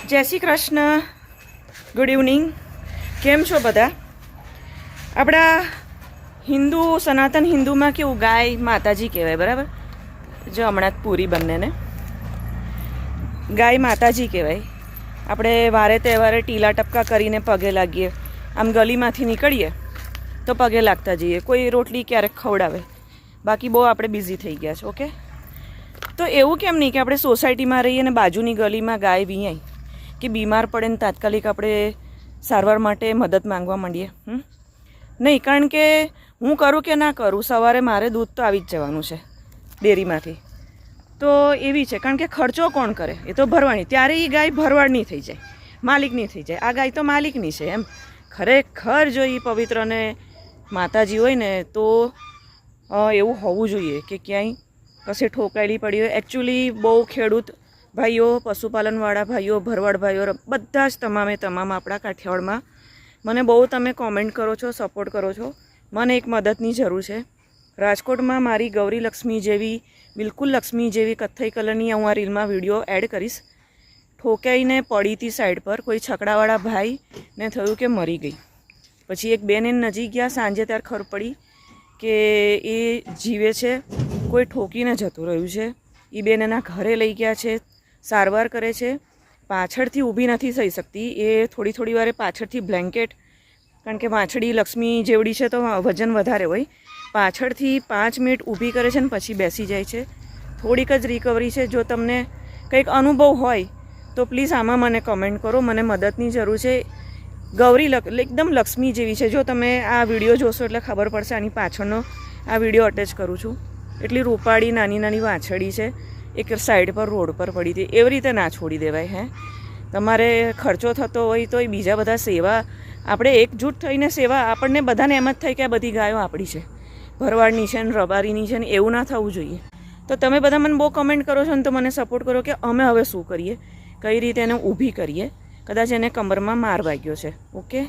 જય Shri Krishna, good evening. કેમ છો બધા? આપણા હિન્દુ સનાતન હિન્દુમાં કેવું ગાય માતાજી કહેવાય, બરાબર? જો હમણાં જ પૂરી બંનેને ગાય માતાજી કહેવાય. આપણે વારે તહેવારે ટીલા ટપકા કરીને પગે લાગીએ. આમ ગલીમાંથી નીકળીએ તો પગે લાગતા જઈએ. કોઈ રોટલી ક્યારેક ખવડાવે, બાકી બહુ આપણે બિઝી થઈ ગયા છે. ઓકે, તો એવું કેમ નહીં કે આપણે સોસાયટીમાં રહીએ અને બાજુની ગલીમાં ગાય વીયાય કે બીમાર પડે ને તાત્કાલિક આપણે સારવાર માટે મદદ માંગવા માંડીએ? નહીં, કારણ કે હું કરું કે ના કરું, સવારે મારે દૂધ તો આવી જ જવાનું છે ડેરીમાંથી. તો એવી છે, કારણ કે ખર્ચો કોણ કરે? એ તો ભરવાની. ત્યારે એ ગાય ભરવાડની થઈ જાય, માલિકની થઈ જાય. આ ગાય તો માલિકની છે એમ. ખરેખર જો એ પવિત્રને માતાજી હોય ને તો એવું હોવું જોઈએ કે ક્યાંય કશે ઠોકાયેલી પડી હોય. એકચ્યુઅલી બહુ ખેડૂત ભાઈઓ, પશુપાલનવાળા ભાઈઓ, ભરવાડ ભાઈઓ, બધા જ તમામ આપણા કાઠિયાવાડમાં મને બહુ તમે કોમેન્ટ કરો છો, સપોર્ટ કરો છો. મને એક મદદની જરૂર છે. રાજકોટમાં મારી ગૌરી લક્ષ્મી જેવી, બિલકુલ લક્ષ્મી જેવી કથ્થઈ કલરની હું આ રીલમાં વિડીયો એડ કરીશ. ઠોકાઈને પડી હતી સાઈડ પર, કોઈ છકડાવાળા ભાઈને થયું કે મરી ગઈ. પછી એક બેન એને નજીક ગયા સાંજે, ત્યારે ખબર પડી કે એ જીવે છે, કોઈ ઠોકીને જતું રહ્યું છે. એ બેન એના ઘરે લઈ ગયા છે, સારવાર કરે છે. પાછળથી ઊભી નથી થઈ શકતી. એ થોડી વારે પાછળથી બ્લેન્કેટ, કારણ કે વાંછડી લક્ષ્મી જેવડી છે તો વજન વધારે હોય, પાછળથી 5 મિનિટ ઊભી કરે છે ને પછી બેસી જાય છે. થોડીક જ રિકવરી છે. જો તમને કંઈક અનુભવ હોય તો પ્લીઝ આમાં મને કમેન્ટ કરો. મને મદદની જરૂર છે. ગૌરી એકદમ લક્ષ્મી જેવી છે. જો તમે આ વિડીયો જોશો એટલે ખબર પડશે. આની પાછળનો આ વિડીયો અટેચ કરું છું. એટલી રૂપાળી નાની વાછડી છે. એક સાઈડ પર રોડ પર પડી હતી. એવી રીતે ના છોડી દેવાય. તમારે ખર્ચો થતો હોય તો એ બીજા બધા સેવા, આપણે એકજૂટ થઈને સેવા, આપણને બધાને એમ જ થાય કે આ બધી ગાયો આપણી છે, ભરવાડની છે ને રબારીની છે ને. એવું ના થવું જોઈએ. તો તમે બધા મને બહુ કમેન્ટ કરો છો ને, તો મને સપોર્ટ કરો કે અમે હવે શું કરીએ, કઈ રીતે એને ઊભી કરીએ. કદાચ એને કમરમાં માર વાગ્યો છે. ઓકે,